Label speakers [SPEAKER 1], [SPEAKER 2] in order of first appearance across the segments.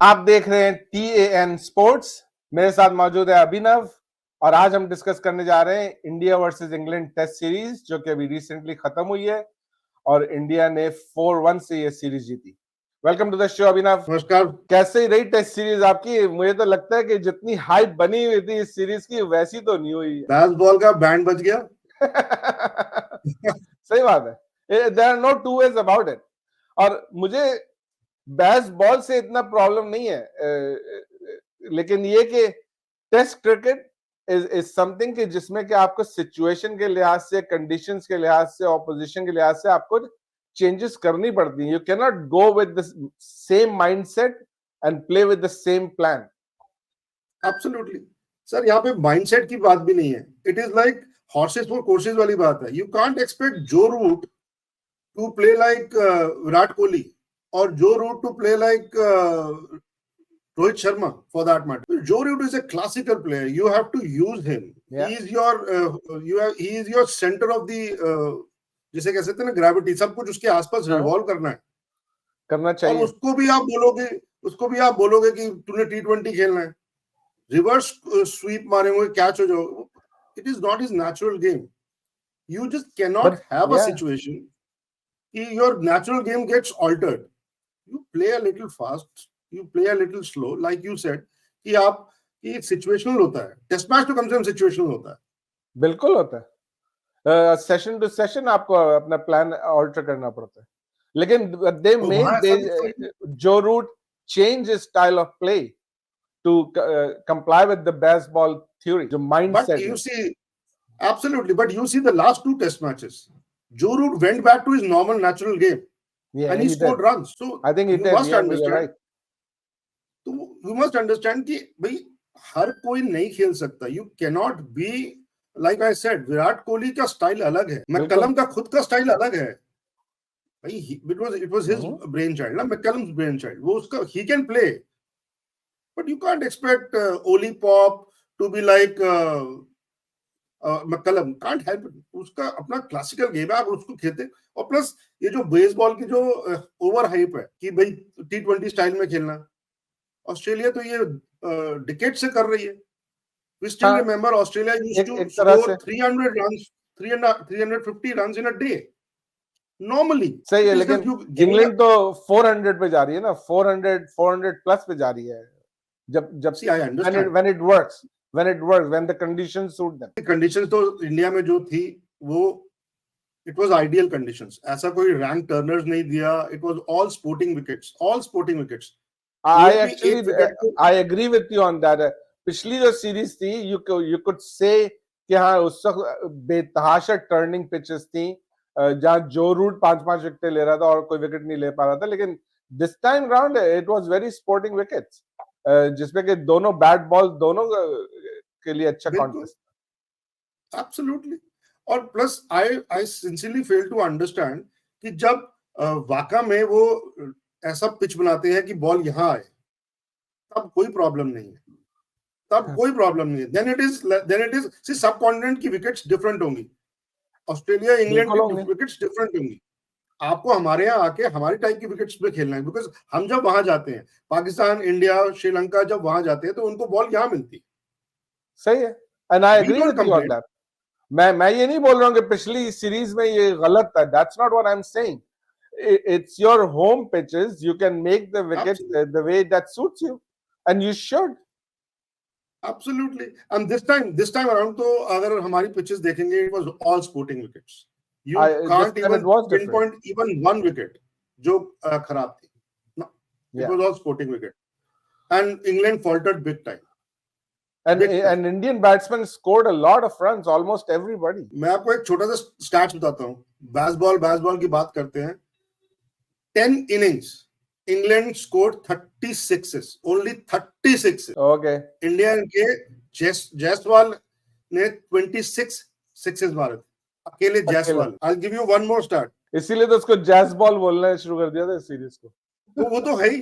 [SPEAKER 1] आप देख रहे हैं TAN स्पोर्ट्स। मेरे साथ मौजूद है अभिनव और आज हम डिस्कस करने जा रहे हैं India versus England test series जो कि अभी रिसेंटली खत्म हुई है और इंडिया ने 4-1 से ये सीरीज जीती। वेलकम टू द शो अभिनव।
[SPEAKER 2] नमस्कार।
[SPEAKER 1] कैसे रही टेस्ट सीरीज आपकी? मुझे तो लगता है कि जितनी हाइप बनी हुई थी इस सीरीज की वैसी तो नहीं हुई है।
[SPEAKER 2] बेसबॉल का बैंड बज गया।
[SPEAKER 1] सही बात है, there are no two ways about it. और मुझे बेसबॉल से इतना प्रॉब्लम नहीं है, लेकिन ये कि टेस्ट क्रिकेट इज समथिंग कि जिसमें कि आपको सिचुएशन के लिहाज से, कंडीशंस के लिहाज से, ऑपोजिशन के लिहाज से आपको चेंजेस करनी पड़ती हैं। You can not go with the same mindset and play with the same plan.
[SPEAKER 2] Absolutely sir, यहाँ पे माइंडसेट की बात भी नहीं है। It is like horses for courses वाली बात है। यू कांट एक्सपेक्ट जो Root to play like Virat Kohli और Joe Root to play like Rohit Sharma for that matter. Joe Root is a classical player. You have to use him.
[SPEAKER 1] Yeah.
[SPEAKER 2] He is your center of the जिसे कह सकते हैं ना gravity. सब कुछ उसके आसपास रिवॉल्व करना चाहिए। और उसको भी आप बोलोगे कि तूने T20 खेलना है, रिवर्स स्वीप मारेंगे, कैच हो जाओ। It is not his natural game. You just can not have a situation कि your natural game gets altered. You play a little fast, you play a little slow, like you said कि आप ये situational होता है। Test match तो कम से कम situational होता है।
[SPEAKER 1] बिल्कुल होता है। सेशन टू सेशन आपको अपना प्लान ऑल्टर करना पड़ता है, लेकिन Joe Root change style of play to comply with the baseball theory, the mindset.
[SPEAKER 2] But you see, absolutely, but you see the last two test matches, Joe Root went back to his normal natural game. Yeah, and he scored runs. So
[SPEAKER 1] I think
[SPEAKER 2] you must understand, right. तो you must understand कि भाई हर कोई नहीं खेल सकता। You cannot be like I said, Virat Kohli का style अलग है, मैकलम का खुद का स्टाइल अलग है भाई। It was his brainchild ना, मैकलम्स ब्रेन चाइल्ड। वो उसका ही can play, but you can't expect Ollie Pope to be like McCullum. Can't help, उसका अपना क्लासिकल गेम है, आप उसको खेलते। और प्लस ये जो बेसबॉल की जो ओवर हाइप है कि भाई T20 स्टाइल में खेलना, ऑस्ट्रेलिया तो ये डिकेड से कर रही है। We still remember Australia used to score 300 runs, 350 runs in a day. Normally.
[SPEAKER 1] सही है, लेकिन इंग्लैंड तो 400 पे जा रही है ना, 400 प्लस पे जा रही है। जब
[SPEAKER 2] See, I understand.
[SPEAKER 1] when it works, when the conditions suit them.
[SPEAKER 2] Conditions तो इंडिया में जो थी वो it was ideal conditions. ऐसा कोई रैंक टर्नर्स नहीं दिया। It was all sporting wickets.
[SPEAKER 1] I agree with you on that. पिछली जो सीरीज थी, you could say कि हाँ उस वक्त बेतहाशा टर्निंग पिचेस थी जहाँ जो रूट 5-5 विकेट ले रहा था और कोई विकेट नहीं ले पा रहा था। लेकिन this time round it was very sporting wickets, जिसमें कि दोनों बैट बॉल दोनों के लिए अच्छा कॉन्टेस्ट।
[SPEAKER 2] एब्सोल्युटली। और plus I sincerely fail to understand कि जब वाका में वो ऐसा पिच बनाते हैं कि बॉल यहां आए, तब कोई प्रॉब्लम नहीं है। देन इट इज सी सब कॉन्टिनेंट की विकेट्स डिफरेंट होंगी, ऑस्ट्रेलिया इंग्लैंड की विकेट्स डिफरेंट होंगी। आपको हमारे यहाँ आके हमारी टाइप की विकेट्स पे खेलना है, बिकॉज हम जब वहां जाते हैं, पाकिस्तान, इंडिया, श्रीलंका जब वहां जाते हैं तो उनको बॉल यहाँ मिलती है।
[SPEAKER 1] सही है, and I agree with you on that. मैं ये नहीं बोल रहा हूँ कि पिछली सीरीज में ये गलत था। That's not what I am saying. It's your home pitches. You can make the wickets the way that suits you, and you should.
[SPEAKER 2] Absolutely. And this time around, तो अगर हमारी pitches देखेंगे, it was all sporting wickets. You can't even pinpoint even one wicket जो खराब थी. No, it was all sporting wicket. And England faltered big time.
[SPEAKER 1] And Indian batsmen scored a lot of runs, almost everybody.
[SPEAKER 2] मैं आपको एक छोटा सा stats बताता हूँ। बेसबॉल की बात करते हैं। 10 innings, England scored 36, only 36.
[SPEAKER 1] Okay.
[SPEAKER 2] India के जायसवाल ने 26 sixes मारे थे, अकेले Jaiswal. I'll give you one more stat.
[SPEAKER 1] इसीलिए तो उसको जैस बॉल बोलना शुरू कर दिया था इस सीरीज को।
[SPEAKER 2] वो तो है ही,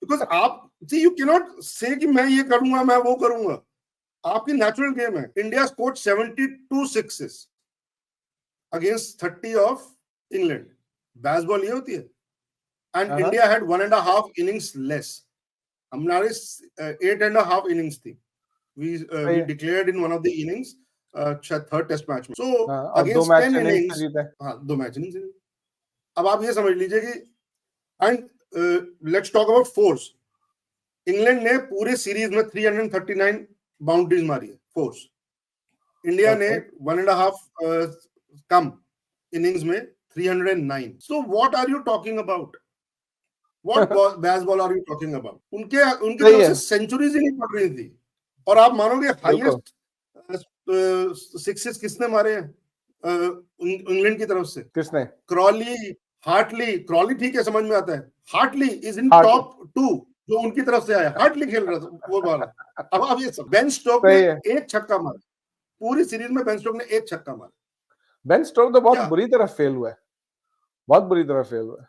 [SPEAKER 2] because आप see you cannot say कि मैं ये करूंगा, मैं वो करूंगा। आपकी नेचुरल गेम है। India scored 72 sixes against 30 of England. Baseball ये होती है। And India had 1.5 innings less. हमारे 8.5 innings थी. We declared in one of the innings, third test match में. So against 10 innings, हाँ 2 मैच innings. अब आप ये समझ लीजिए कि and let's talk about force. England ने पूरे सीरीज में 339 बाउंड्रीज मारी है फोर्स. इंडिया ने 1.5 कम इनिंग्स में 309. So what are you talking about? What Bazball are you talking about? उनके तरफ से सेंचुरीज ही नहीं पड़ रही थी. और आप मानोगे हाईएस्ट सिक्सेस किसने मारे हैं इंग्लैंड की तरफ से? किसने? Crawley, Hartley. क्रॉली ठीक है, समझ में आता है. हार्टली इज इन टॉप 2 जो उनकी तरफ से आया. हार्टली खेल रहा था वो बार. अब आप ये सब. बेन स्टोक ने एक छक्का मारा पूरी सीरीज में. बेन स्टोक ने एक छक्का मारा. बेन स्टोक तो बहुत बुरी तरह फेल हुआ है, बहुत बुरी तरह फेल हुआ है.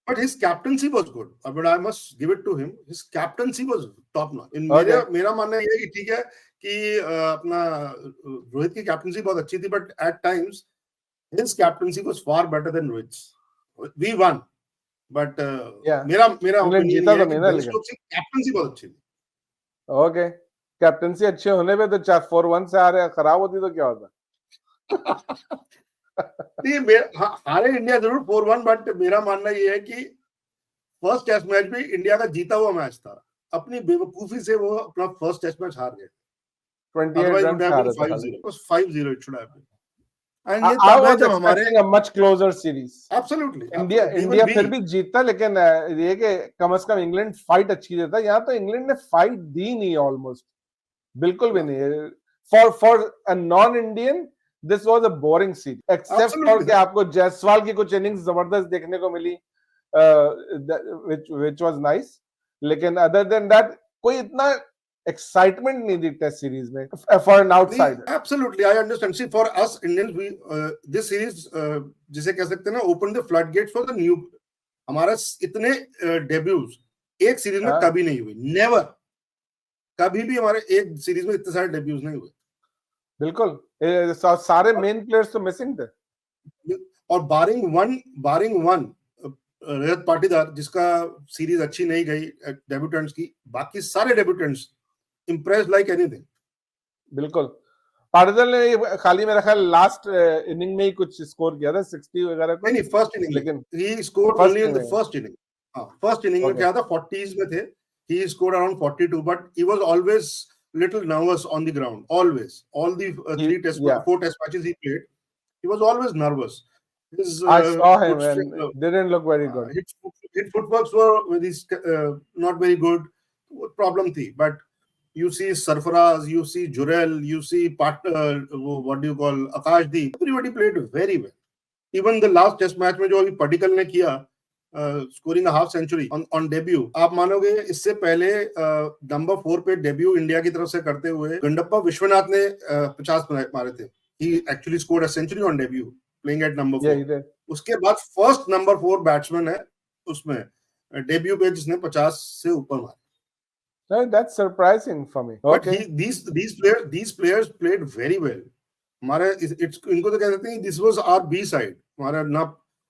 [SPEAKER 2] But his captaincy was good. But I must give it to him. His captaincy was top notch. मेरा मानना ये है कि ठीक है कि अपना रोहित की कैप्टनसी बहुत अच्छी थी, but at times his captaincy was far better than Rohit's. We won, but मेरा opinion ये है कि बेन स्टोक्स की कैप्टनसी बहुत अच्छी थी. Okay, कैप्टनसी अच्छे होने पे तो 4-1 से आ रहे, खराब होती तो क्या होता? हारे इंडिया जरूर 4-1, बट मेरा मानना ये है कि फर्स्ट टेस्ट मैच भी इंडिया का जीता हुआ मैच था. अपनी बेवकूफी से वो अपना फर्स्ट टेस्ट मैच हार गए. 28 रन हारे थे. 5-0 it should have been. And ये तब है जब हमारे a much closer series. Absolutely. India फिर भी जीता, लेकिन ये कि कम से कम इंग्लैंड फाइट अच्छी देता. यहाँ तो इंग्लैंड ने फाइट दी नहीं, ऑलमोस्ट बिल्कुल भी नहीं. For a non Indian this was a boring series, except for कि आपको जायसवाल की कुछ इनिंग्स जबरदस्त देखने को मिली, which was nice. लेकिन other than that कोई इतना excitement नहीं थी टेस्ट सीरीज में for an outsider. Absolutely, I understand. See, for us Indians, we this series जिसे कह सकते हैं ना, open the floodgates for the new. हमारा इतने डेब्यूज एक सीरीज में कभी नहीं हुए. Never. कभी भी हमारे एक सीरीज में इतने सारे डेब्यूज नहीं हुए. बिल्कुल, सारे मेन प्लेयर्स तो मिसिंग थे. और बारिंग वन रजत पाटीदार, जिसका सीरीज अच्छी नहीं गई डेब्यूटेंट्स की, बाकी सारे डेब्यूटेंट्स इंप्रेस्ड लाइक एनीथिंग. बिल्कुल. पाटीदार ने खाली मेरा ख्याल लास्ट इनिंग में ही कुछ स्कोर किया था 60 वगैरह. नहीं, फर्स्ट इनिंग, लेकिन he scored only in the first inning. हां, फर्स्ट इनिंग में क्या था, 40s में थे. He scored around 42, but he was always little nervous on the ground. Always, all the 4 test matches he played, he was always nervous. I saw him and didn't look very good. His footworks were not very good. Problem thi. But you see Sarfaraz, you see Jurel, you see what do you call Akashdeep. Everybody played very well. Even the last test match में जो अभी पटिकल ने किया, scoring half century on debut. आप मानोगे इससे पहले number 4 पे डेब्यू इंडिया की तरफ से करते हुए गंडप्पा विश्वनाथ ने 50 मारे थे. He actually scored a century on debut playing at number 4. उसके बाद फर्स्ट नंबर 4 बैट्समैन है उसमें डेब्यू पे जिसने 50 से ऊपर मारे. That's surprising for me. Okay. But these players played very well. हमारे इनको तो कह सकते हैं this was our B side. हमारा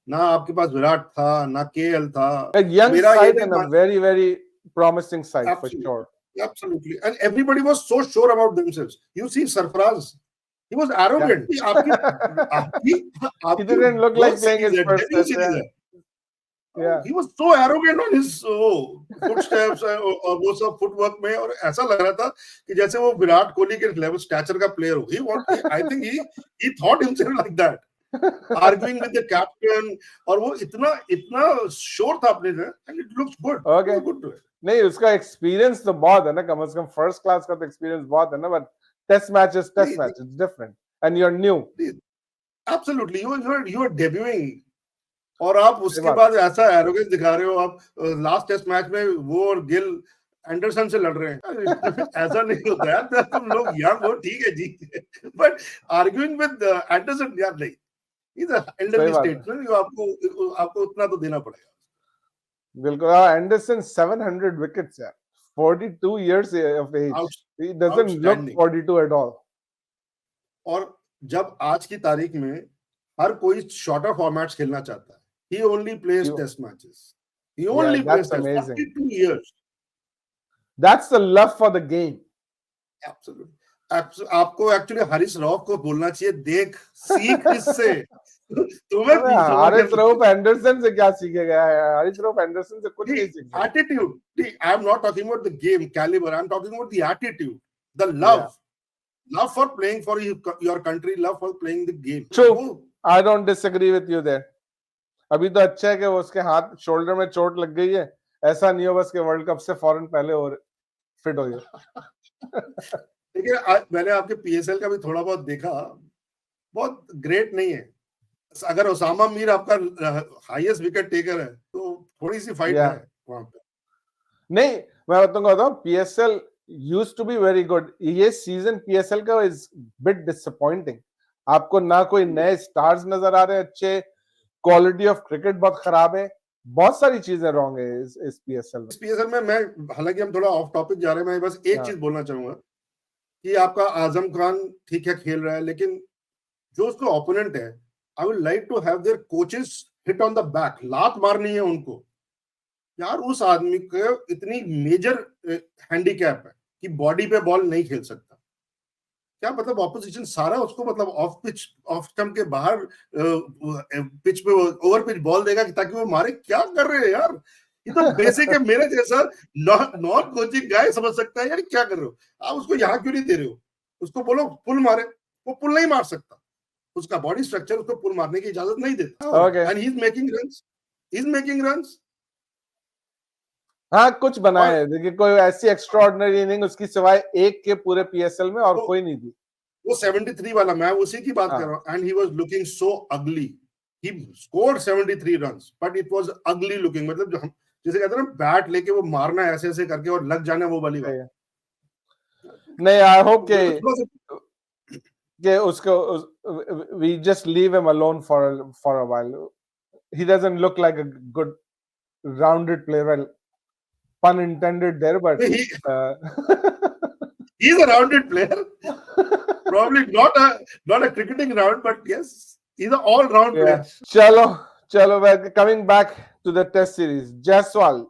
[SPEAKER 2] ना आपके पास विराट था, ना केएल था. A young side and a very very promising side. Absolutely. For sure. Absolutely. And everybody was so sure about themselves. You see Sarfaraz, he was arrogant. He didn't look like playing his first test. Yeah. He was so arrogant on his footsteps और वो सब footwork में, और ऐसा लग रहा था कि जैसे वो विराट कोहली के लेवल स्टैचर का प्लेयर हो. I think he thought himself like that. Arguing with the captain, और वो इतना श्योर था अपने से, and it looks good. Okay. Good to it. नहीं, उसका एक्सपीरियंस तो बहुत है ना, कम से कम फर्स्ट क्लास का तो एक्सपीरियंस बहुत है ना. But test match is different and you're new. Absolutely, you are debuting, और आप उसके बाद ऐसा एरोगेंस दिखा रहे हो. आप लास्ट टेस्ट मैच में वो और गिल एंडरसन से लड़ रहे हैं. ऐसा नहीं होता यार. तुम लोग यंग हो, ठीक है जी, बट आर्ग्यूइंग विद एंडरसन यार नहीं. He's an elderly statesman. आपको उतना तो देना पड़ेगा. बिल्कुल. एंडरसन 700 विकेट्स यार, 42 years of age. He doesn't look 42 at all. और जब आज की तारीख में हर कोई शॉर्टर फॉर्मेट्स खेलना चाहता है, he only plays test matches. He only plays test. 42 years.
[SPEAKER 1] That's the love for the game.
[SPEAKER 2] Absolutely. आपको एक्चुअली हारिस रऊफ को बोलना चाहिए, देख सीख इससे। तुम्हें
[SPEAKER 1] हारिस रऊफ एंडरसन से क्या सीखेगा? हारिस रऊफ एंडरसन से कुछ नहीं सीखेगा।
[SPEAKER 2] Attitude. I am not talking about the game caliber. I am talking about the attitude, the love, love for playing for your country, love for playing the game.
[SPEAKER 1] True. I don't disagree with you there. अभी तो अच्छा है कि वो उसके हाथ shoulder में चोट लग गई है, ऐसा नहीं हो बस के वर्ल्ड कप से फौरन पहले और फिट हो गया।
[SPEAKER 2] देखिए मैंने आपके पीएसएल का भी थोड़ा बहुत देखा, बहुत ग्रेट नहीं है। अगर ओसामा मीर आपका हाईएस्ट विकेट टेकर है तो थोड़ी सी फाइट है वहां पे।
[SPEAKER 1] नहीं, मैं बताऊंगा PSL used to be very good. ये सीजन पीएसएल का इज बिट डिसअपॉइंटिंग। आपको ना कोई नए स्टार्स नजर आ रहे हैं अच्छे, क्वालिटी ऑफ क्रिकेट बहुत खराब है, बहुत सारी चीजें रॉन्ग है इस पीएसएल में।
[SPEAKER 2] इस पीएसएल में मैं, हालांकि हम थोड़ा ऑफ टॉपिक जा रहे हैं, मैं बस एक चीज बोलना चाहूंगा कि आपका आजम खान ठीक है खेल रहा है, लेकिन जो उसका ओपोनेंट है, I would like to have their coaches hit on the back, लात मारनी है उनको। यार उस आदमी को इतनी मेजर हैंडीकैप है कि बॉडी पे बॉल नहीं खेल सकता। क्या मतलब ऑपोजिशन सारा उसको मतलब ऑफ पिच, ऑफ स्टंप के बाहर पिच पे ओवर पिच बॉल देगा ताकि वो मारे। क्या कर रहे हैं यार, ये तो बेसिक है। मेरे जैसा नॉन कोचिंग गाय समझ सकता है यार क्या कर रहे हो आप, उसको यहाँ क्यों नहीं दे रहे हो? उसको बोलो पुल मारे, वो पुल नहीं मार सकता, उसका बॉडी स्ट्रक्चर उसको पुल मारने की इजाजत नहीं देता। And he is making runs, he is making runs.
[SPEAKER 1] हाँ कुछ बनाए है, देखिए कोई ऐसी एक्स्ट्राऑर्डिनरी इनिंग उसकी सिवाय एक के पूरे पीएसएल में और कोई नहीं थी।
[SPEAKER 2] वो 73 वाला, मैं उसी की बात कर रहा हूँ। And he was looking so ugly, he scored 73 runs but it was ugly looking. मतलब जो हम जैसे कहते हैं ना, बैट लेके वो मारना ऐसे ऐसे करके और लग जाना, वो वाली बात
[SPEAKER 1] नहीं। आई होप के उसको we just leave him alone for a while. He doesn't look like a good rounded player. Well, pun intended there, but
[SPEAKER 2] he's a rounded player. Probably not a cricketing round, but yes, he's an all-round player.
[SPEAKER 1] Chalo, we're coming back to the Test series. Jaiswal,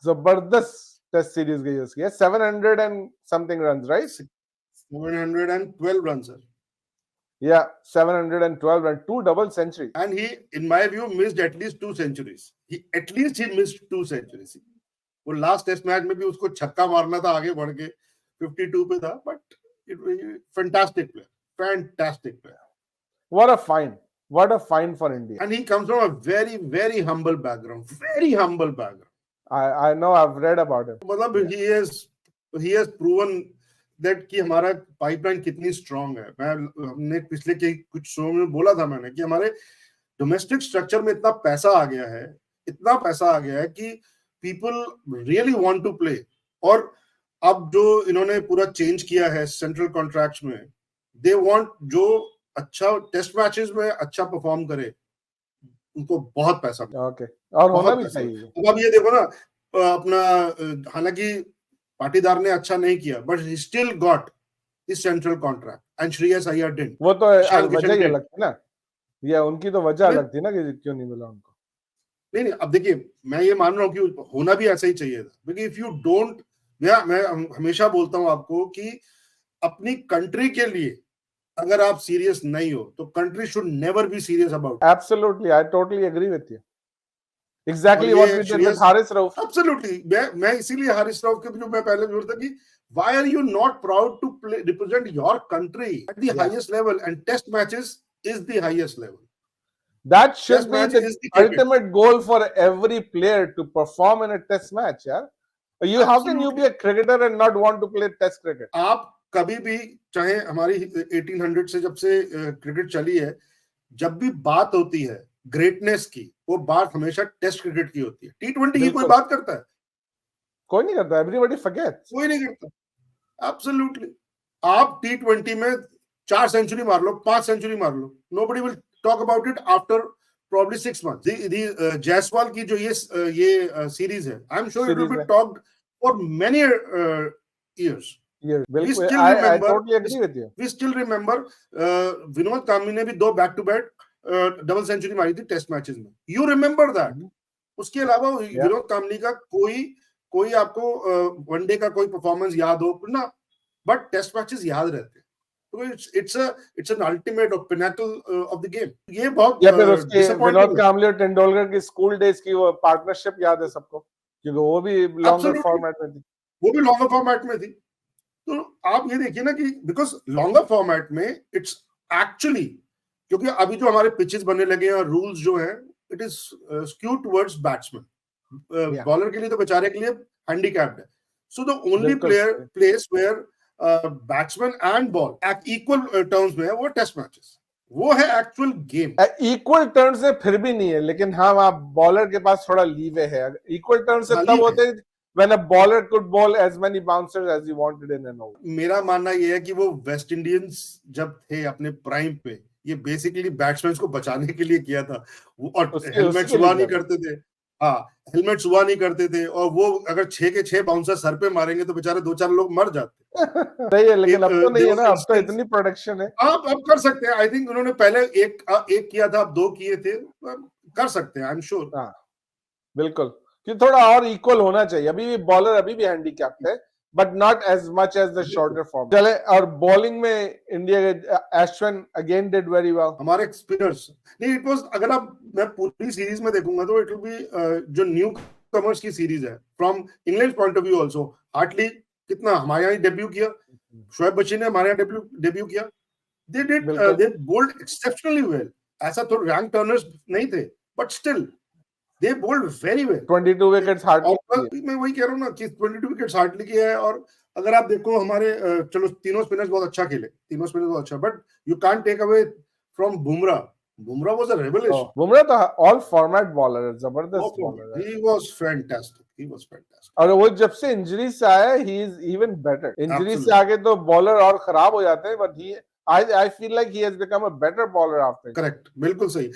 [SPEAKER 1] जबरदस्त Test series गई उसकी, 700 and something runs, right?
[SPEAKER 2] 712 runs, sir.
[SPEAKER 1] Yeah, 712 and 2 double centuries.
[SPEAKER 2] And he, in my view, missed at least 2 centuries. He missed 2 centuries. वो last test match में भी उसको छक्का मारना था आगे बढ़ के, 52 पे था, but fantastic player.
[SPEAKER 1] What a find for India.
[SPEAKER 2] And he comes from a very, very humble background.
[SPEAKER 1] I know, I've read about him.
[SPEAKER 2] मतलब he has proven that कि हमारा पाइपलाइन कितनी स्ट्रांग है। हमने पिछले के कुछ शो में बोला था मैंने कि हमारे डोमेस्टिक स्ट्रक्चर में इतना पैसा आ गया है कि people really want to play. और अब जो इन्होंने पूरा चेंज किया है सेंट्रल कॉन्ट्रैक्ट्स में, दे वांट जो अच्छा टेस्ट मैचेस में अच्छा परफॉर्म करे, उनको बहुत पैसा।
[SPEAKER 1] ओके, और होना भी चाहिए।
[SPEAKER 2] अब ये देखो ना, अपना हालांकि पाटीदार ने अच्छा नहीं किया, but he still got this central contract and Shreyas Iyer didn't.
[SPEAKER 1] वो तो वजह ही अलग थी ना, ये उनकी तो वजह अलग थी ना कि क्यों नहीं मिला उनको।
[SPEAKER 2] नहीं, अब देखिए मैं ये मान रहा हूँ कि होना भी ऐसा ही चाहिए था, क्योंकि इफ यू डोंट, मैं हमेशा बोलता हूँ आपको कि अपनी कंट्री के लिए अगर आप सीरियस नहीं हो तो country should never be serious about.
[SPEAKER 1] Absolutely, I totally agree with you. Exactly what we did with Haris Rauf.
[SPEAKER 2] Absolutely, मैं इसीलिए हारिस रऊफ के जो मैं पहले बोल रहा था कि why are you not proud to represent your country at the highest level, and test matches is the highest level.
[SPEAKER 1] That should be the ultimate goal for every player, to perform in a test match. Yeah, how can you be a cricketer and not want to play test cricket?
[SPEAKER 2] आप कभी भी, चाहे हमारी 1800 से जब से cricket चली है, जब भी बात होती है ग्रेटनेस की, वो बात हमेशा टेस्ट क्रिकेट की होती है। T20 की कोई बात करता है?
[SPEAKER 1] कोई नहीं करता, एवरीबॉडी फॉरगेट्स।
[SPEAKER 2] कोई नहीं करता, एब्सोल्युटली। आप T20 में 4 सेंचुरी मार लो, 5 सेंचुरी मार लो, nobody will talk about it after probably 6 months. Jaiswal की जो ये सीरीज है, I am sure it will be talked for many years.
[SPEAKER 1] We still remember
[SPEAKER 2] Vinod कामनी ने भी 2 back to back double century मारी थी टेस्ट मैचेस में। You remember that? उसके अलावा विनोद कामनी का कोई कोई आपको वनडे का कोई परफॉर्मेंस याद हो ना, बट टेस्ट मैचेस याद रहते हैं। तो इट्स एन अल्टीमेट और पिनैकल ऑफ द गेम। ये बहुत
[SPEAKER 1] या फिर उसके विनोद
[SPEAKER 2] डिसअपॉइंटिंग
[SPEAKER 1] कांबले और तेंदुलकर की स्कूल डेज की वो पार्टनरशिप याद है सबको, क्योंकि वो भी लॉन्गर फॉर्मेट में थी।
[SPEAKER 2] वो भी लॉन्गर फॉर्मेट में थी। तो आप ये देखिए ना कि बिकॉज लॉन्गर फॉर्मेट में इट्स एक्चुअली, क्योंकि अभी जो हमारे पिचेस बनने लगे हैं और रूल्स जो है, it is skew towards batsman. Bowler के लिए तो बेचारे के लिए हैंडीकैप्ड है। So the only place where batsman and ball at equal terms में है वो टेस्ट मैचेस, वो है एक्चुअल गेम।
[SPEAKER 1] इक्वल टर्म्स में फिर भी नहीं है, लेकिन हाँ आप बॉलर के पास थोड़ा लीवे है। इक्वल टर्म्स से तब होते हैं when a bowler could bowl as many bouncers as he wanted in an over.
[SPEAKER 2] मेरा मानना ये है कि वो वेस्ट इंडियंस जब थे अपने प्राइम पे, ये बेसिकली बैट्समैन को बचाने के लिए किया था। और हेलमेट हुआ नहीं करते थे। हाँ, हेलमेट हुआ नहीं करते थे, और वो अगर 6 के 6 बाउंसर सर पे मारेंगे तो बेचारे 2-4 लोग मर जाते।
[SPEAKER 1] सही है, लेकिन अब तो नहीं है ना, अब तो इतनी प्रोडक्शन है।
[SPEAKER 2] आप अब कर सकते हैं। आई थिंक उन्होंने पहले एक किया था, अब 2 किए थे, कर सकते हैं। I am sure.
[SPEAKER 1] हाँ बिल्कुल, कि थोड़ा और इक्वल होना चाहिए। अभी भी बॉलर अभी भी हैंडीकैप्ड है, but not as much as the shorter form. चले, और बॉलिंग में इंडिया के Ashwin again did very well.
[SPEAKER 2] हमारे स्पिनर्स नहीं, इट वाज, अगर आप मैं पूरी सीरीज में देखूंगा तो इट विल बी जो न्यू कमर्स की सीरीज है from England point of view also. Hartley कितना हमारे यहाँ डेब्यू किया, शोएब बच्ची ने हमारे यहाँ डेब्यू किया। They bowled exceptionally well. ऐसा तो रैंक टर्नर्स नहीं थे, but still they bowled very well.
[SPEAKER 1] 22 wickets Hartley.
[SPEAKER 2] मैं वही कह रहा हूँ ना कि 22 विकेट्स हार्टली किया है। और अगर आप देखो हमारे चलो तीनों स्पिनर्स बहुत अच्छा खेले, तीनों स्पिनर्स बहुत अच्छा, but you can't take away from Bumrah. Bumrah was a revelation.
[SPEAKER 1] Bumrah तो ऑल फॉर्मेट बॉलर है, जबरदस्त बॉलर है।
[SPEAKER 2] He was fantastic.
[SPEAKER 1] और वो जब से इंजरी से आया, he is even better. Injury से आगे तो बॉलर और खराब हो जाते हैं, but he I feel like he has become a better bowler after.
[SPEAKER 2] Correct, बिल्कुल सही।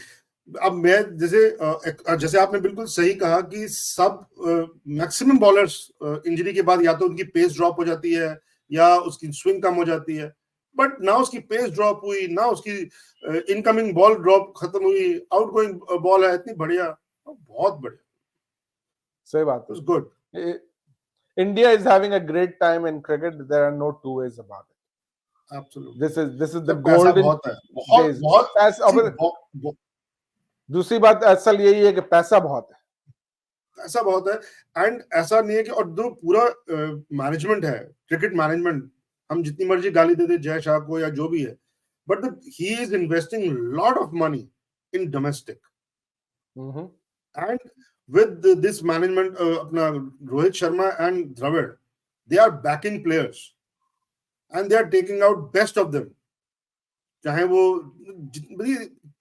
[SPEAKER 2] अब मैं जैसे आपने बिल्कुल सही कहा कि सब मैक्सिमम बॉलर्स इंजरी के बाद या तो उनकी पेस ड्रॉप हो जाती है या उसकी स्विंग कम हो जाती है, बट ना उसकी पेस ड्रॉप हुई, ना उसकी इनकमिंग बॉल ड्रॉप खत्म हुई, आउटगोइंग बॉल है इतनी बढ़िया, बहुत बढ़िया।
[SPEAKER 1] सही बात है,
[SPEAKER 2] good.
[SPEAKER 1] India is having a great time in cricket, there are no two ways about it.
[SPEAKER 2] Absolutely,
[SPEAKER 1] this is the golden, बहुत पैसा। दूसरी बात असल यही है कि पैसा बहुत है,
[SPEAKER 2] पैसा बहुत है। एंड ऐसा नहीं है कि, और जो पूरा मैनेजमेंट है, क्रिकेट मैनेजमेंट, हम जितनी मर्जी गाली दे दे जय शाह को या जो भी है, but he is investing lot of money in domestic. And with this management, अपना Rohit Sharma and Dravid, they are backing players and they are taking out best of them. चाहे वो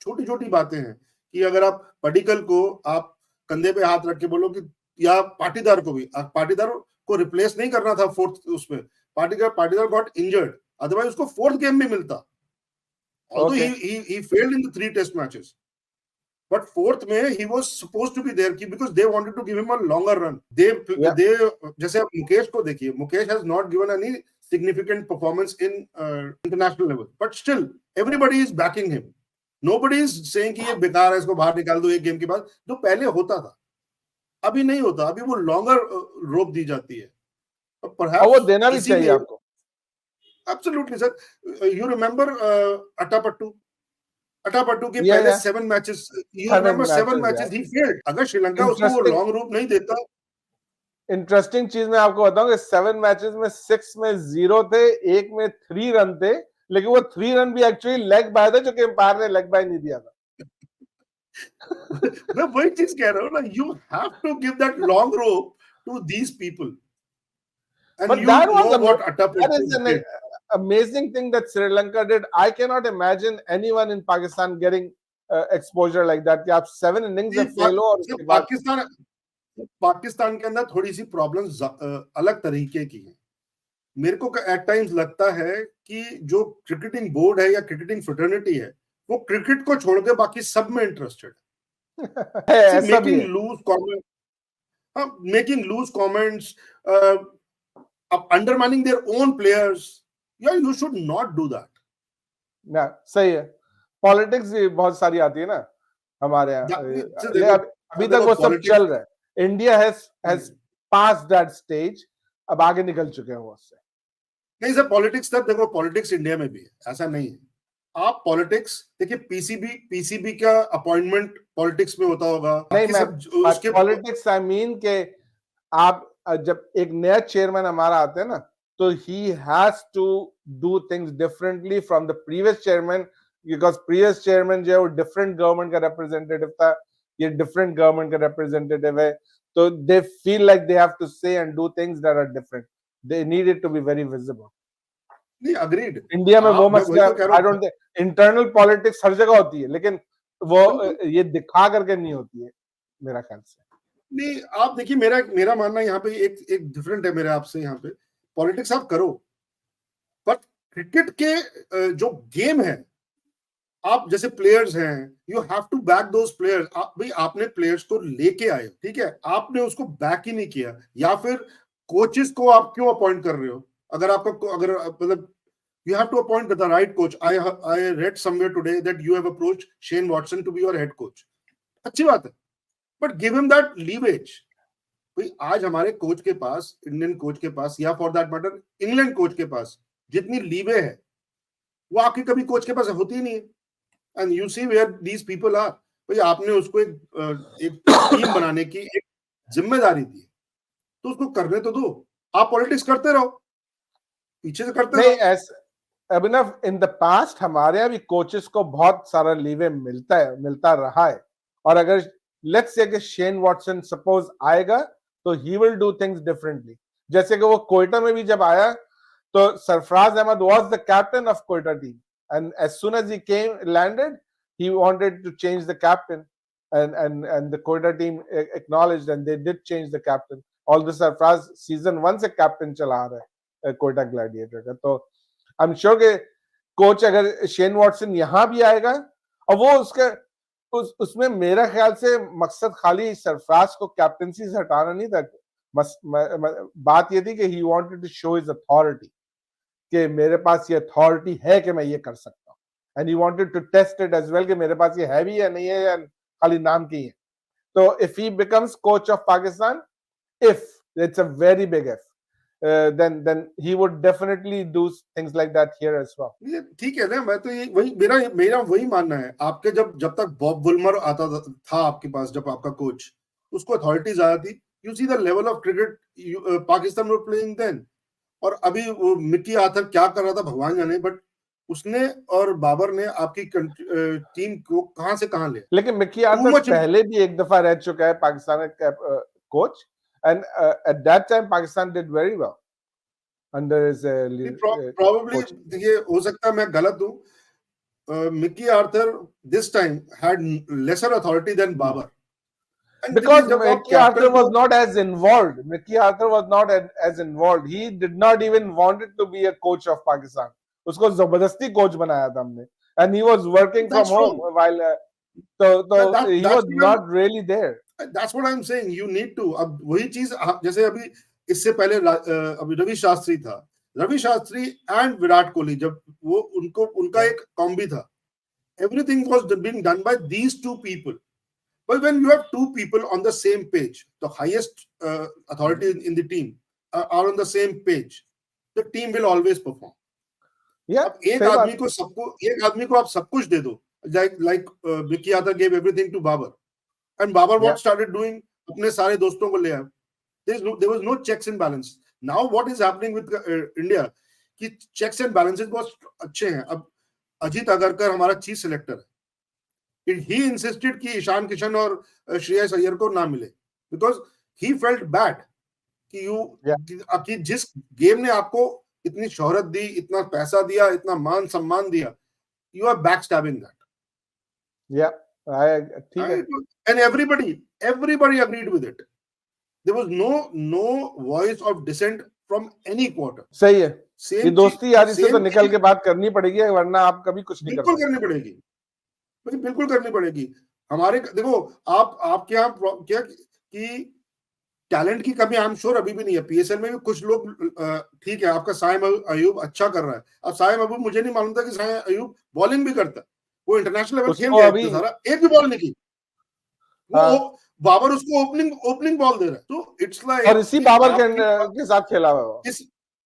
[SPEAKER 2] छोटी छोटी बातें हैं कि अगर आप पडिक्कल को आप कंधे पे हाथ रख के बोलो कि, या पाटीदार को भी, पाटीदार को रिप्लेस नहीं करना था फोर्थ उसमें, पाटीदार गॉट इंजर्ड, अदरवाइज उसको फोर्थ गेम में मिलता। although he failed in the 3 test matches, but fourth में he was supposed to be there because they wanted to give him a longer run. they जैसे आप मुकेश को देखिए, Mukesh has not given any significant performance in international level, but still everybody is backing him. Nobody is saying कि ये बेकार है, इसको बाहर निकाल दो एक गेम के बाद, जो पहले होता था। अभी नहीं होता, अभी वो लॉन्गर रोप दी जाती है,
[SPEAKER 1] और वो देना भी चाहिए आपको।
[SPEAKER 2] Absolutely sir, you remember Atapattu के पहले 7 matches, you remember 7 matches he failed. अगर श्रीलंका उसको वो लॉन्ग रूप नहीं देता।
[SPEAKER 1] इंटरेस्टिंग चीज मैं आपको बताऊं कि 7 मैचेस में 6 में 0 थे, एक में 3 रन थे, लेकिन वो 3 रन भी एक्चुअली लेग बाय था, जो कि एम्पायर ने लेग बाय नहीं दिया था।
[SPEAKER 2] मैं वही चीज कह रहा हूं ना, you have to give that long rope to these people. And
[SPEAKER 1] but
[SPEAKER 2] you
[SPEAKER 1] that was
[SPEAKER 2] know what Attappattu
[SPEAKER 1] that is an amazing thing that Sri Lanka did. I cannot imagine anyone in Pakistan getting exposure like that. कि आप 7 innings में fail हो, और उसके बाद
[SPEAKER 2] पाकिस्तान के अंदर थोड़ी सी प्रॉब्लम्स अलग तरीके की है। मेरे को एट टाइम्स लगता है कि जो क्रिकेटिंग बोर्ड है या क्रिकेटिंग फ्रेटर्निटी है, वो क्रिकेट को छोड़ के बाकी सब में इंटरेस्टेड है। Making loose comments, undermining their own players. Yeah, you should not do that.
[SPEAKER 1] ना सही है, पॉलिटिक्स भी बहुत सारी आती है ना हमारे यहाँ। अभी तक वो सब चल रहा है। India has past that stage, अब आगे निकल चुके हैं वो उससे।
[SPEAKER 2] नहीं सर, पॉलिटिक्स तब देखो, पॉलिटिक्स इंडिया में भी है, ऐसा नहीं है। आप पॉलिटिक्स देखिए, पीसीबी का अपॉइंटमेंट पॉलिटिक्स में होता होगा।
[SPEAKER 1] नहीं, मैं
[SPEAKER 2] उसके
[SPEAKER 1] पॉलिटिक्स आई मीन के आप जब एक नया चेयरमैन हमारा आते हैं ना, तो he has to do things differently from the previous chairman, because previous chairman जो है वो डिफरेंट गवर्नमेंट का रिप्रेजेंटेटिव था, ये डिफरेंट गवर्नमेंट का रिप्रेजेंटेटिव है, तो they feel like they have to say and do things that are different, they need it to be very visible.
[SPEAKER 2] नहीं, अग्रीड।
[SPEAKER 1] इंडिया में वो मसला, I don't think, internal politics हर जगह होती है, लेकिन वो ये दिखा करके नहीं होती है मेरा ख्याल से।
[SPEAKER 2] नहीं, आप देखिए, मेरा मानना यहाँ पे एक डिफरेंट है मेरे आपसे। यहाँ पे पॉलिटिक्स आप करो, पर क्रिकेट के जो गेम है, आप जैसे प्लेयर्स हैं, you have to back those players. भाई आपने प्लेयर्स को लेके आए, ठीक है, आपने उसको बैक ही नहीं किया, या फिर कोचेस को आप क्यों अपॉइंट कर रहे हो? अगर आपका, अगर मतलब you have to appoint the right coach. I read somewhere today that you have approached Shane Watson to be your head coach. अच्छी बात है, but give him that leverage. भाई आज हमारे कोच के पास, इंडियन कोच के पास, या for that matter England coach के पास जितनी लीवे है, वो आपके कभी कोच के पास होती ही नहीं है। And you see where these people are. भाई आपने उसको एक टीम बनाने की एक जिम्मेदारी दी, तो उसको करने तो दो। आप पॉलिटिक्स करते रहो, पीछे से करते रहो।
[SPEAKER 1] अभिनव, इन द पास्ट हमारे यहाँ भी कोचेस को बहुत सारा लीवे मिलता रहा है, और अगर लेट्स से कि शेन वॉटसन सपोज आएगा तो he will do things differently. जैसे कि वो कोयटा में भी जब आया तो Sarfaraz Ahmed was the captain of Quetta team, and as soon as he came landed he wanted to change the captain, and the Koita team acknowledged and they did change the captain. Although Sarfaraz season 1 से captain चला रहा है Quetta gladiator का, तो I am sure के coach अगर Shane Watson यहां भी आएगा, और वो उसमें मेरा ख्याल से मकसद खाली सरफराज को कैप्टनसी से हटाना नहीं था, बात ये थी कि he wanted to show his authority, कि मेरे पास ये अथॉरिटी है कि मैं ये कर सकता हूँ, and he wanted to test it as well कि मेरे पास ये है भी या नहीं है, या खाली नाम की है। तो if he becomes coach of Pakistan, if it's a very big if, then he would definitely do things like that here as well.
[SPEAKER 2] ठीक है ना, मैं तो ये मेरा वही मानना है। आपके जब तक बॉब वुल्मर आता था आपके पास, जब आपका कोच, उसको अथॉरिटी ज्यादा थी। You see the level of cricket Pakistan were playing then. और अभी वो मिकी आर्थर क्या कर रहा था भगवान जाने, बट उसने और बाबर ने आपकी टीम को कहां से कहां ले।
[SPEAKER 1] लेकिन मिकी आर्थर पहले भी एक दफा रह चुका है पाकिस्तान का coach, and at that time Pakistan did very well under his
[SPEAKER 2] probably देखिए, हो सकता है मैं गलत हूं, Mickey Arthur this time had lesser authority than Babar,
[SPEAKER 1] because Mickey Arthur was not as involved. Mickey Arthur was not as involved. He did not even wanted to be a coach of Pakistan. उसको जबरदस्ती coach बनाया था हमने, and he was working from home while so he was not really there.
[SPEAKER 2] That's what I'm saying. You need to. अब वही चीज, जैसे अभी इससे पहले अभी रवि शास्त्री था, रवि शास्त्री एंड विराट कोहली, जब वो उनका एक कॉम्बी था, everything was being done by these two people. But when you have two people on the same page, the highest authority in the team are on the same page, the team will always perform.
[SPEAKER 1] Yeah.
[SPEAKER 2] एक आदमी को आप सब कुछ दे दो, like Mickey Arthur gave everything to Babar. And Babar what started doing? अपने सारे दोस्तों को ले आया. There was no checks and balances. Now what is happening with India? कि checks and balances बहुत अच्छे हैं. अब अजीत अगरकर हमारा चीफ सेलेक्टर है. He insisted कि ईशान किशन और श्रेयस अय्यर को ना मिले, because he felt bad कि जिस गेम ने आपको इतनी शोहरत दी, इतना पैसा दिया, इतना मान सम्मान दिया, you are backstabbing that.
[SPEAKER 1] Yeah.
[SPEAKER 2] And everybody agreed with it. There was no voice of dissent from any quarter.
[SPEAKER 1] सही है, ये दोस्ती यारी से तो निकल के बात करनी पड़ेगी, वरना आप कभी कुछ नहीं कर सकते।
[SPEAKER 2] बिल्कुल करनी पड़ेगी, बिल्कुल करनी पड़ेगी। हमारे देखो, आपके यहाँ क्या कि टैलेंट की कमी आई एम श्योर अभी भी नहीं है। पीएसएल में भी कुछ लोग, ठीक है, आपका साइम अयूब अच्छा कर रहा है। अब साइम अयूब, मुझे नहीं मालूम था कि साइम अयूब बॉलिंग भी करता है। वो इंटरनेशनल लेवल खेल गया सारा, एक भी बॉल नहीं की। वो बाबर उसको ओपनिंग बॉल दे रहा है, तो इट्स लाइक
[SPEAKER 1] और इसी बाबर के साथ खेला हुआ है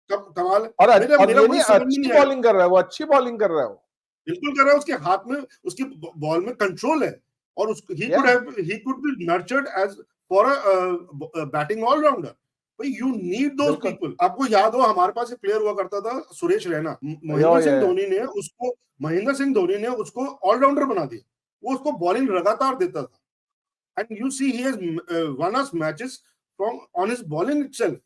[SPEAKER 2] कमाल।
[SPEAKER 1] और
[SPEAKER 2] मेरा
[SPEAKER 1] ये नहीं अच्छी बॉलिंग कर रहा है वो, अच्छी बॉलिंग कर रहा है वो,
[SPEAKER 2] बिल्कुल कर रहा है। उसके हाथ में, उसकी बॉल में कंट्रोल है, और उसको he could be nurtured as for a batting allrounder. भाई यू नीड दोस पीपल। आपको याद हो हमारे पास एक प्लेयर हुआ करता था सुरेश रैना, महेंद्र सिंह धोनी ने उसको ऑलराउंडर बना दिया, वो उसको बॉलिंग लगातार देता था, and you see he has won us matches from on his bowling itself.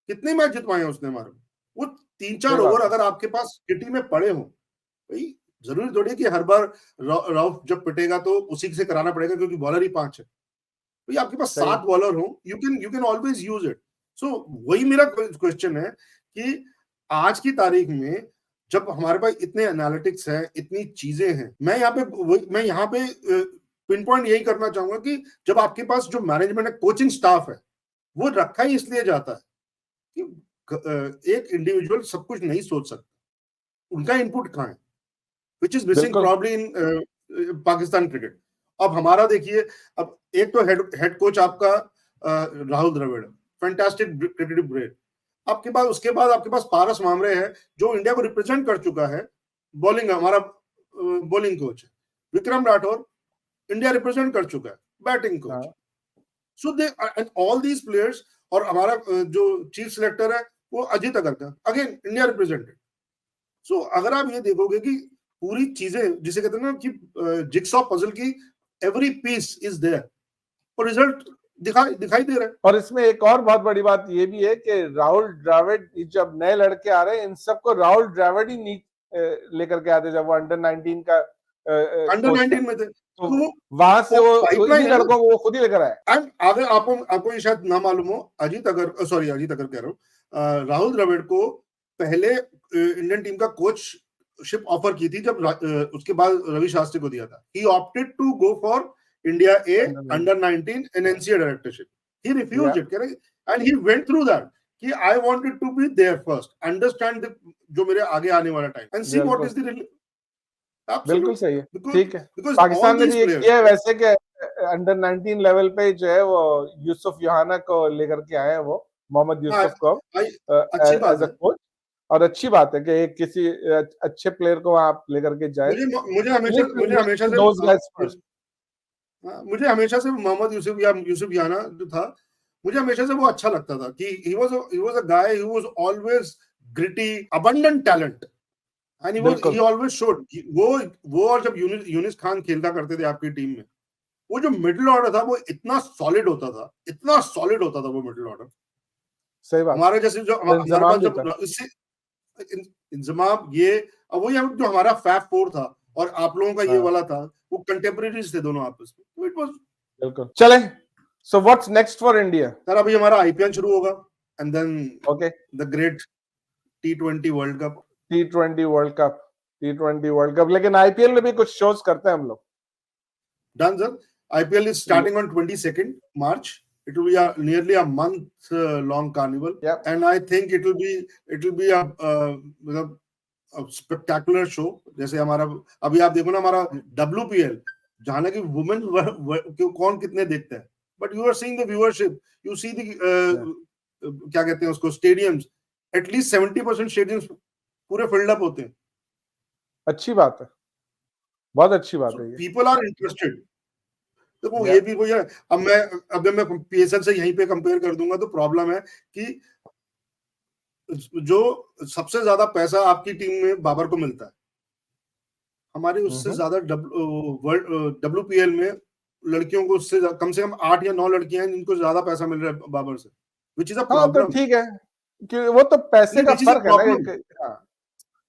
[SPEAKER 2] कितने मैच जितवाए हैं उसने हमारे, वो 3-4 ओवर अगर आपके पास किटी में पड़े हो, भाई जरूरी थोड़ी कि हर बार राउफ जब पिटेगा तो उसी से कराना पड़ेगा क्योंकि बॉलर ही 5 है। भाई आपके पास 7 बॉलर हो, you can always use it. So वही मेरा क्वेश्चन है कि आज की तारीख में जब हमारे पास इतने एनालिटिक्स है, इतनी चीजें हैं, मैं यहाँ पे पिन पॉइंट यही करना चाहूंगा कि जब आपके पास जो मैनेजमेंट है, कोचिंग स्टाफ है, वो रखा ही इसलिए जाता है कि एक इंडिविजुअल सब कुछ नहीं सोच सकता, उनका इनपुट कहाँ है, which is missing probably in Pakistan cricket. अब हमारा देखिए, अब एक तो हेड कोच आपका राहुल द्रविड़, फैंटास्टिक क्रिकेटिव ब्रेन। आपके पास, उसके बाद आपके पास पारस मामरे है जो इंडिया को रिप्रेजेंट कर चुका है, बॉलिंग हमारा बॉलिंग कोच है। विक्रम राठौर इंडिया रिप्रेजेंट कर चुका है, batting coach. So they and all these players, और हमारा जो चीफ सिलेक्टर है वो Ajit Agarkar, again India represented. So अगर आप ये देखोगे कि पूरी चीजें जिसे कहते हैं ना कि जिक्सॉ पजल की एवरी पीस इज देयर, और रिजल्ट दिखाई दे रहा है।
[SPEAKER 1] और इसमें एक और बहुत बड़ी बात ये भी है कि राहुल द्रविड़, जब नए लड़के आ रहे हैं इन सबको राहुल द्रविड़ ही लेकर के आते, जब वो अंडर 19 का
[SPEAKER 2] अंडर 19 में थे,
[SPEAKER 1] तो वहां से वो इन्हीं लड़कों को वो खुद ही लेकर आए।
[SPEAKER 2] एंड अगर आपको ये शायद ना मालूम हो, अजीत अगर कह रहा हूँ, राहुल द्रविड़ को पहले इंडियन टीम का कोचशिप ऑफर की थी, जब उसके बाद रवि शास्त्री को दिया था। He opted to go for India a under 19 in NCA directorship. He refused it, and he went through that कि I wanted to be there first, understand जो मेरे आगे आने वाला time, and see what is the.
[SPEAKER 1] बिल्कुल सही है, ठीक है। पाकिस्तान ने भी ये किया है वैसे कि अंडर 19 लेवल पे जो है वो यूसुफ योहाना को लेकर के आए हैं, वो मोहम्मद यूसुफ को एज अ कोच, और अच्छी बात है कि किसी अच्छे प्लेयर को आप लेकर के जाए।
[SPEAKER 2] मुझे हमेशा से मोहम्मद यूसुफ योहाना जो था, मुझे हमेशा से वो अच्छा लगता था कि he was a guy who was always gritty, abundant talent, and he always showed वो और जब यूनिस खान खेलता करते थे आपकी टीम में, वो जो मिडिल ऑर्डर था वो इतना सॉलिड होता था वो मिडिल ऑर्डर।
[SPEAKER 1] सही बात।
[SPEAKER 2] हमारे जैसे जो हमारे पास जब इससे इंजमाम, ये वही जो हमारा फैफ 4 था और आप लोगों का ये वाला था, वो कंटेम्परेरीज थे दोनों आपस में, तो इट वाज
[SPEAKER 1] बिल्कुल। चले, so what's next for India?
[SPEAKER 2] Sir अभी हमारा आईपीएल शुरू होगा, and then the great T20 world cup.
[SPEAKER 1] T20 world cup, लेकिन आईपीएल में भी कुछ शोज करते हैं हम लोग।
[SPEAKER 2] Done sir. IPL is starting on 22nd March. It will be nearly a month long carnival, and I think it will be a spectacular show. जैसे हमारा अभी आप देखो ना, हमारा WPL, जहाँ ना कि वुमेन कौन कितने देखते हैं, but you are seeing the viewership, you see the क्या कहते हैं उसको, स्टेडियम्स, एटलीस्ट 70% स्टेडियम्स पूरे फिल्ड अप होते हैं।
[SPEAKER 1] अच्छी बात है, बहुत अच्छी बात है।
[SPEAKER 2] People are interested. देखो ये भी कोई है, अब मैं पीएसएल से यहीं पे कंपेयर कर दूंगा तो प्रॉब्लम है कि जो सबसे ज्यादा पैसा आपकी टीम में बाबर को मिलता है, हमारे उससे ज्यादा WPL में लड़कियों को उससे कम से कम 8 या 9 लड़कियां हैं जिनको ज्यादा पैसा मिल रहा है बाबर से, व्हिच इज अ प्रॉब्लम।
[SPEAKER 1] तो ठीक है कि वो तो पैसे का फर्क है ना,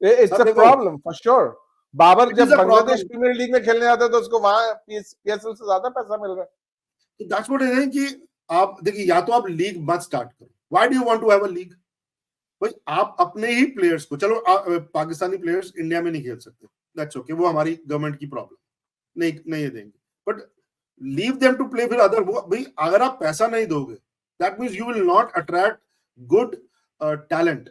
[SPEAKER 1] it's a problem for sure. Babar जब बांग्लादेश प्रीमियर लीग में खेलने आता है तो उसको वहां पीएसएल से ज्यादा पैसा मिल रहा है।
[SPEAKER 2] तो दैट्स व्हाट इज कि आप देखिए, या तो आप लीग मत स्टार्ट करो। Why do you want to have a league? भाई आप अपने ही प्लेयर्स को, चलो पाकिस्तानी प्लेयर्स इंडिया में नहीं खेल सकते, दैट्स ओके, वो हमारी गवर्नमेंट की प्रॉब्लम, नहीं देंगे, but leave them to play फिर अदर। भाई अगर आप पैसा नहीं दोगे, that means you will not attract good talent.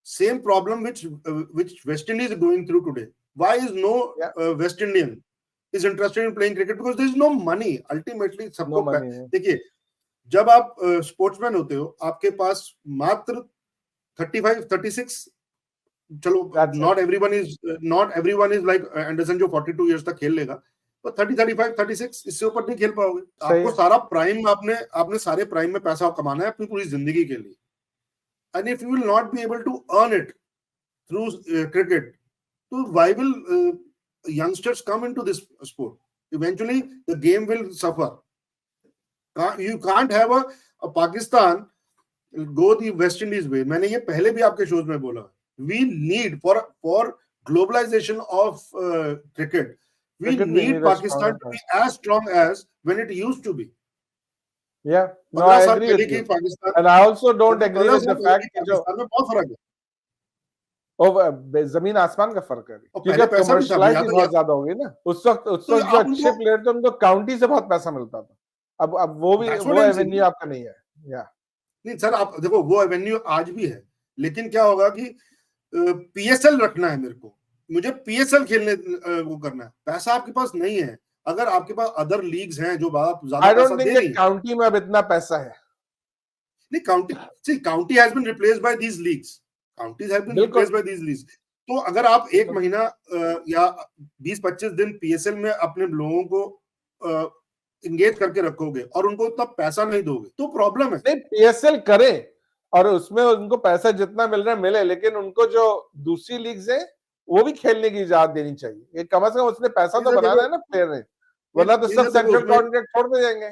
[SPEAKER 2] Same problem which West Indies is going through today. Why is no West Indian is interested in playing cricket because there is no money. Ultimately, सबको
[SPEAKER 1] No money.
[SPEAKER 2] देखिए, जब आप sportsman होते हो, आपके पास मात्र 35, 36, चलो not everyone is like Anderson जो 42 इयर्स तक खेल लेगा, तो 30, 35, 36 इससे ऊपर नहीं खेल पाओगे। आपको सारा प्राइम आपने सारे प्राइम में पैसा कमाना है अपनी पूरी जिंदगी के लिए, and if you will not be able to earn it through cricket, so why will youngsters come into this sport? Eventually the game will suffer. You can't have a Pakistan go the West Indies way. मैंने ये पहले भी आपके shows में बोला, we need for globalization of cricket, we need Pakistan to be as strong as when it used to be.
[SPEAKER 1] Yeah, no, I agree with you. And I also don't agree with the fact कि जो
[SPEAKER 2] बहुत फर्क है,
[SPEAKER 1] और जमीन आसमान का फर्क है, क्योंकि कमर्शियलाइजेशन बहुत ज्यादा हो गई ना। उस वक्त जो अच्छे प्लेयर थे उनको काउंटी से बहुत पैसा मिलता था, अब वो एवेन्यू आपका नहीं है। या
[SPEAKER 2] नहीं सर, आप देखो वो एवेन्यू आज भी है, लेकिन क्या होगा कि पीएसएल रखना है मेरे को, मुझे पीएसएल खेलने वो करना है, पैसा आपके पास नहीं है। अगर आपके पास अदर लीग्स हैं जो ज्यादा पैसा दे रही हैं,
[SPEAKER 1] काउंटी में अब इतना पैसा है
[SPEAKER 2] नहीं। County has been replaced by these leagues, counties have been replaced by these leagues. तो अगर आप एक महीना या 20-25 दिन पीएसएल में अपने लोगों को इंगेज करके रखोगे और उनको उतना पैसा नहीं दोगे तो प्रॉब्लम है।
[SPEAKER 1] नहीं, पीएसएल करें और उसमें उनको पैसा जितना मिल रहा है मिले, लेकिन उनको जो दूसरी लीग्स है वो भी खेलने की इजाजत देनी चाहिए। ये कम से कम उसने पैसा तो बनाना है ना प्लेयर ने, वरना तो सब सेंट्रल कॉन्ट्रैक्ट छोड़ दे जाएंगे।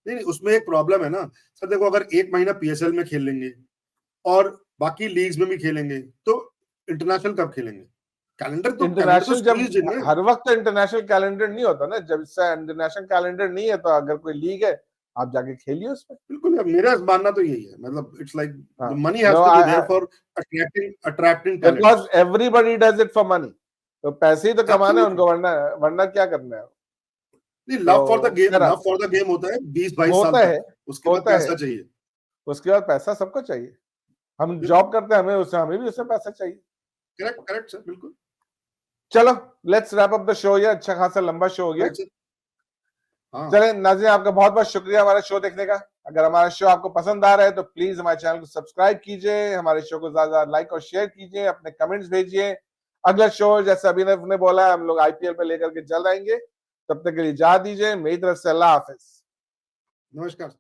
[SPEAKER 2] नहीं, उसमें एक प्रॉब्लम है ना सर, देखो अगर एक महीना पीएसएल में खेल लेंगे और बाकी लीग्स में भी खेलेंगे तो इंटरनेशनल कब खेलेंगे? कैलेंडर तो
[SPEAKER 1] इंटरनेशनल जब हर वक्त इंटरनेशनल कैलेंडर नहीं होता ना, जब इससे इंटरनेशनल कैलेंडर नहीं है तो अगर कोई लीग है आप जाके खेलिए उसमें।
[SPEAKER 2] बिल्कुल, मेरा मानना तो यही है, मतलब it's like the money has to be there for attracting talent,
[SPEAKER 1] because everybody does it for money. तो पैसे ही तो कमाने हैं उनको, वरना क्या करना है?
[SPEAKER 2] नहीं, लव फॉर द गेम होता है 20-22 साल तक, उसके बाद पैसा चाहिए,
[SPEAKER 1] उसके बाद पैसा सबको चाहिए। हम जॉब करते हैं, हमें भी उससे पैसा चाहिए।
[SPEAKER 2] करेक्ट सर, बिल्कुल।
[SPEAKER 1] चलो let's wrap up the show. ये अच्छा खासा लंबा शो हो गया। चले नाज़रीन, आपका बहुत बहुत शुक्रिया हमारा शो देखने का। अगर हमारा शो आपको पसंद आ रहा है तो प्लीज हमारे चैनल को सब्सक्राइब कीजिए, हमारे शो को ज्यादा लाइक और शेयर कीजिए, अपने कमेंट्स भेजिए। अगला शो जैसे अभिनव ने बोला है हम लोग आईपीएल पे लेकर के जल्द आएंगे। तब तक के लिए इजाजत दीजिए, मेरी तरफ से अल्लाह हाफिज,
[SPEAKER 2] नमस्कार।